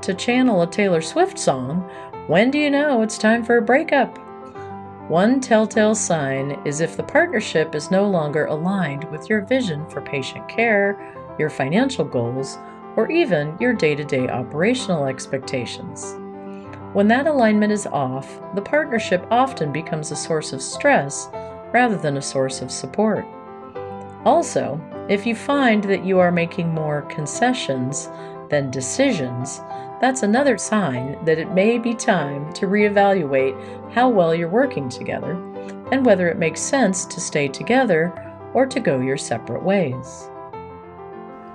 to channel a Taylor Swift song, when do you know it's time for a breakup? One telltale sign is if the partnership is no longer aligned with your vision for patient care, your financial goals, or even your day-to-day operational expectations. When that alignment is off, the partnership often becomes a source of stress rather than a source of support. Also, if you find that you are making more concessions than decisions, that's another sign that it may be time to reevaluate how well you're working together and whether it makes sense to stay together or to go your separate ways.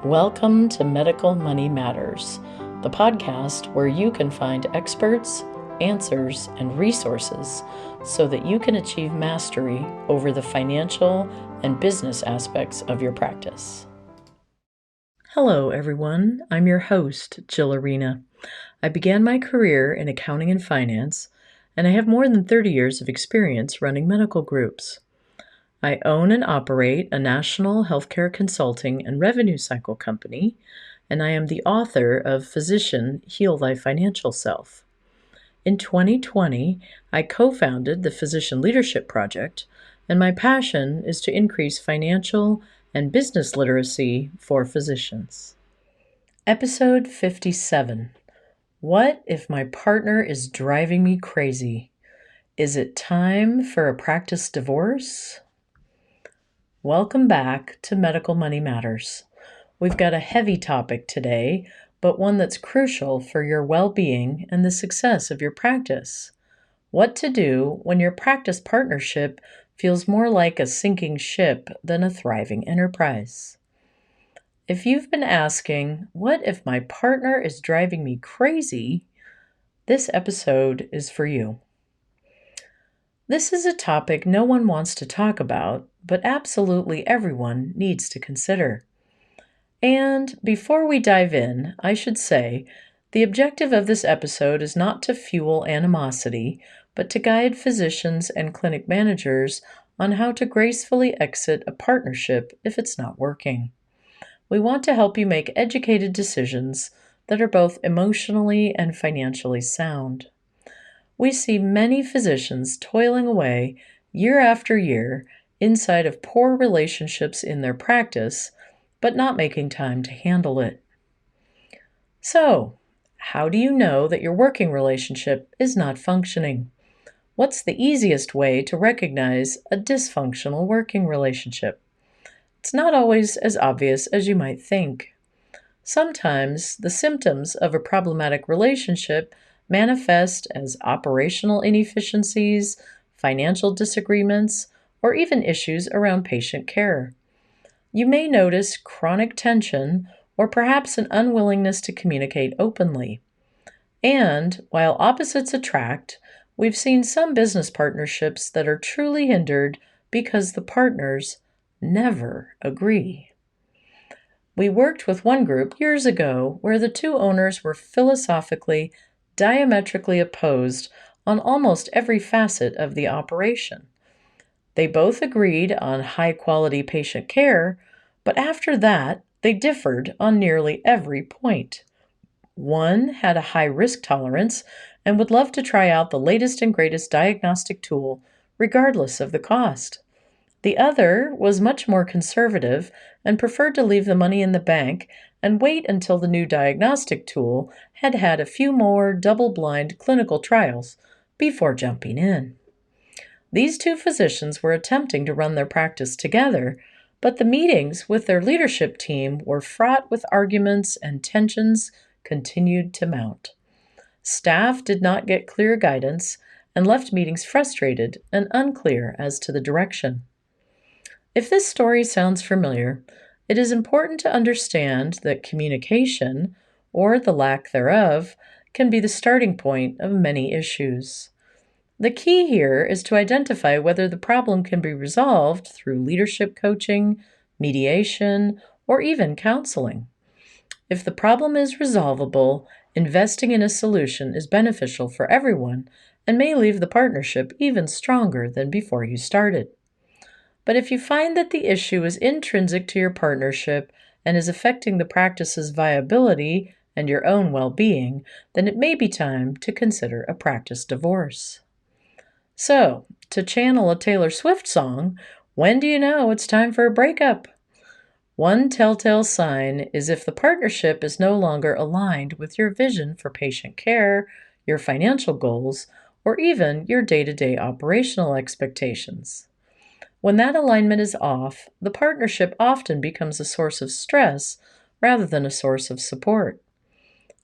Welcome to Medical Money Matters, the podcast where you can find experts, answers, and resources so that you can achieve mastery over the financial and business aspects of your practice. Hello, everyone. I'm your host, Jill Arena. I began my career in accounting and finance, and I have more than 30 years of experience running medical groups. I own and operate a national healthcare consulting and revenue cycle company, and I am the author of Physician Heal Thy Financial Self. In 2020, I co-founded the Physician Leadership Project, and my passion is to increase financial and business literacy for physicians. Episode 57. What if my partner is driving me crazy? Is it time for a practice divorce? Welcome back to Medical Money Matters. We've got a heavy topic today, but one that's crucial for your well-being and the success of your practice. What to do when your practice partnership feels more like a sinking ship than a thriving enterprise. If you've been asking, what if my partner is driving me crazy? This episode is for you. This is a topic no one wants to talk about, but absolutely everyone needs to consider. And before we dive in, I should say, the objective of this episode is not to fuel animosity, but to guide physicians and clinic managers on how to gracefully exit a partnership if it's not working. We want to help you make educated decisions that are both emotionally and financially sound. We see many physicians toiling away year after year inside of poor relationships in their practice, but not making time to handle it. So, how do you know that your working relationship is not functioning? What's the easiest way to recognize a dysfunctional working relationship? It's not always as obvious as you might think. Sometimes the symptoms of a problematic relationship manifest as operational inefficiencies, financial disagreements, or even issues around patient care. You may notice chronic tension or perhaps an unwillingness to communicate openly. And while opposites attract, we've seen some business partnerships that are truly hindered because the partners never agree. We worked with one group years ago where the two owners were philosophically diametrically opposed on almost every facet of the operation. They both agreed on high-quality patient care, but after that, they differed on nearly every point. One had a high risk tolerance and would love to try out the latest and greatest diagnostic tool, regardless of the cost. The other was much more conservative and preferred to leave the money in the bank and wait until the new diagnostic tool had had a few more double-blind clinical trials before jumping in. These two physicians were attempting to run their practice together, but the meetings with their leadership team were fraught with arguments and tensions continued to mount. Staff did not get clear guidance and left meetings frustrated and unclear as to the direction. If this story sounds familiar, it is important to understand that communication, or the lack thereof, can be the starting point of many issues. The key here is to identify whether the problem can be resolved through leadership coaching, mediation, or even counseling. If the problem is resolvable, investing in a solution is beneficial for everyone and may leave the partnership even stronger than before you started. But if you find that the issue is intrinsic to your partnership and is affecting the practice's viability and your own well-being, then it may be time to consider a practice divorce. So, to channel a Taylor Swift song, when do you know it's time for a breakup? One telltale sign is if the partnership is no longer aligned with your vision for patient care, your financial goals, or even your day-to-day operational expectations. When that alignment is off, the partnership often becomes a source of stress rather than a source of support.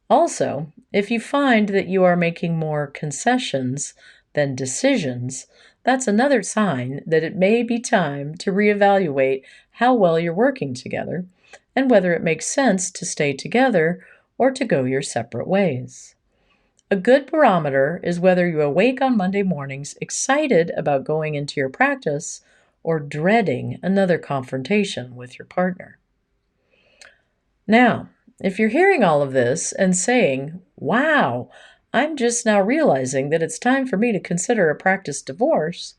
Also, if you find that you are making more concessions than decisions, that's another sign that it may be time to reevaluate how well you're working together and whether it makes sense to stay together or to go your separate ways. A good barometer is whether you awake on Monday mornings excited about going into your practice or dreading another confrontation with your partner. Now, if you're hearing all of this and saying, wow, I'm just now realizing that it's time for me to consider a practice divorce,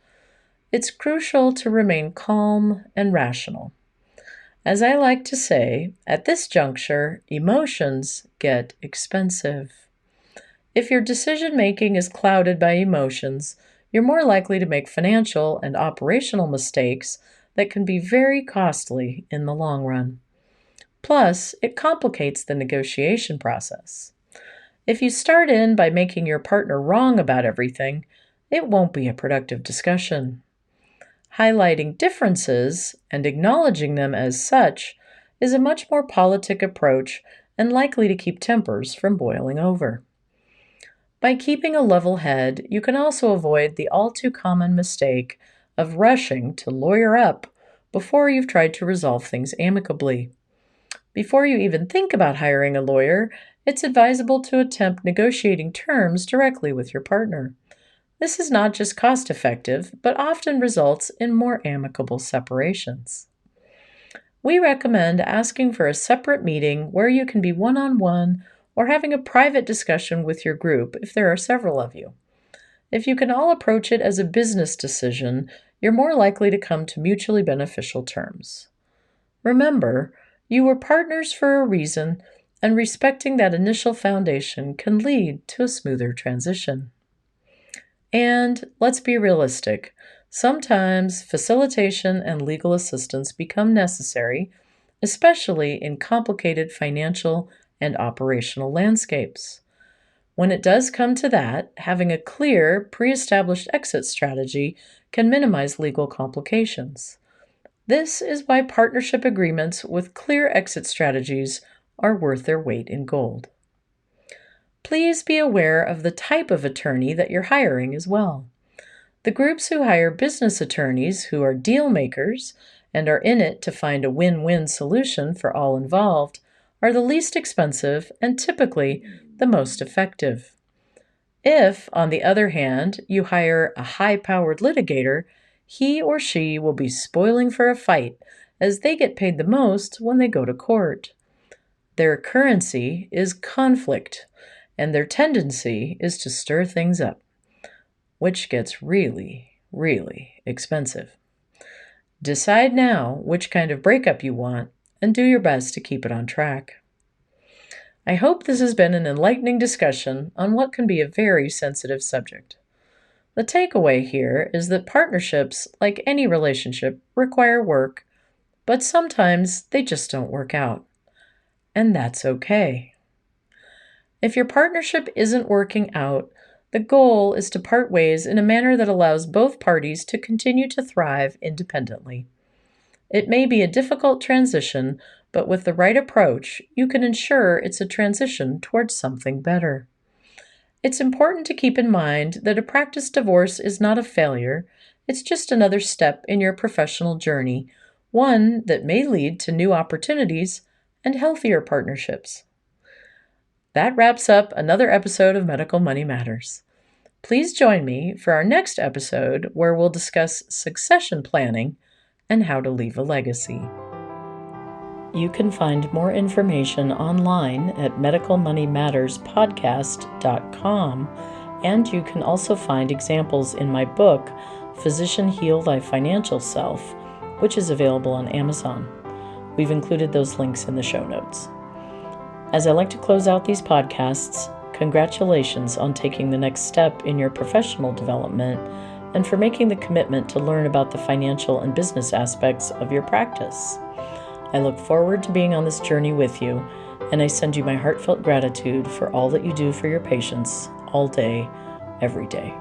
it's crucial to remain calm and rational. As I like to say, at this juncture, emotions get expensive. If your decision making is clouded by emotions, you're more likely to make financial and operational mistakes that can be very costly in the long run. Plus, it complicates the negotiation process. If you start in by making your partner wrong about everything, it won't be a productive discussion. Highlighting differences and acknowledging them as such is a much more politic approach and likely to keep tempers from boiling over. By keeping a level head, you can also avoid the all too common mistake of rushing to lawyer up before you've tried to resolve things amicably. Before you even think about hiring a lawyer, it's advisable to attempt negotiating terms directly with your partner. This is not just cost-effective, but often results in more amicable separations. We recommend asking for a separate meeting where you can be one-on-one or having a private discussion with your group if there are several of you. If you can all approach it as a business decision, you're more likely to come to mutually beneficial terms. Remember, you were partners for a reason, and respecting that initial foundation can lead to a smoother transition. And let's be realistic. Sometimes facilitation and legal assistance become necessary, especially in complicated financial and operational landscapes. When it does come to that, having a clear, pre-established exit strategy can minimize legal complications. This is why partnership agreements with clear exit strategies are worth their weight in gold. Please be aware of the type of attorney that you're hiring as well. The groups who hire business attorneys who are deal makers and are in it to find a win-win solution for all involved are the least expensive and typically the most effective. If, on the other hand, you hire a high-powered litigator, he or she will be spoiling for a fight as they get paid the most when they go to court. Their currency is conflict, and their tendency is to stir things up, which gets really, really expensive. Decide now which kind of breakup you want and do your best to keep it on track. I hope this has been an enlightening discussion on what can be a very sensitive subject. The takeaway here is that partnerships, like any relationship, require work, but sometimes they just don't work out. And that's okay. If your partnership isn't working out, the goal is to part ways in a manner that allows both parties to continue to thrive independently. It may be a difficult transition, but with the right approach, you can ensure it's a transition towards something better. It's important to keep in mind that a practice divorce is not a failure. It's just another step in your professional journey, one that may lead to new opportunities and healthier partnerships. That wraps up another episode of Medical Money Matters. Please join me for our next episode where we'll discuss succession planning and how to leave a legacy. You can find more information online at medicalmoneymatterspodcast.com, and you can also find examples in my book, Physician Heal Thy Financial Self, which is available on Amazon. We've included those links in the show notes. As I like to close out these podcasts, congratulations on taking the next step in your professional development and for making the commitment to learn about the financial and business aspects of your practice. I look forward to being on this journey with you, and I send you my heartfelt gratitude for all that you do for your patients all day, every day.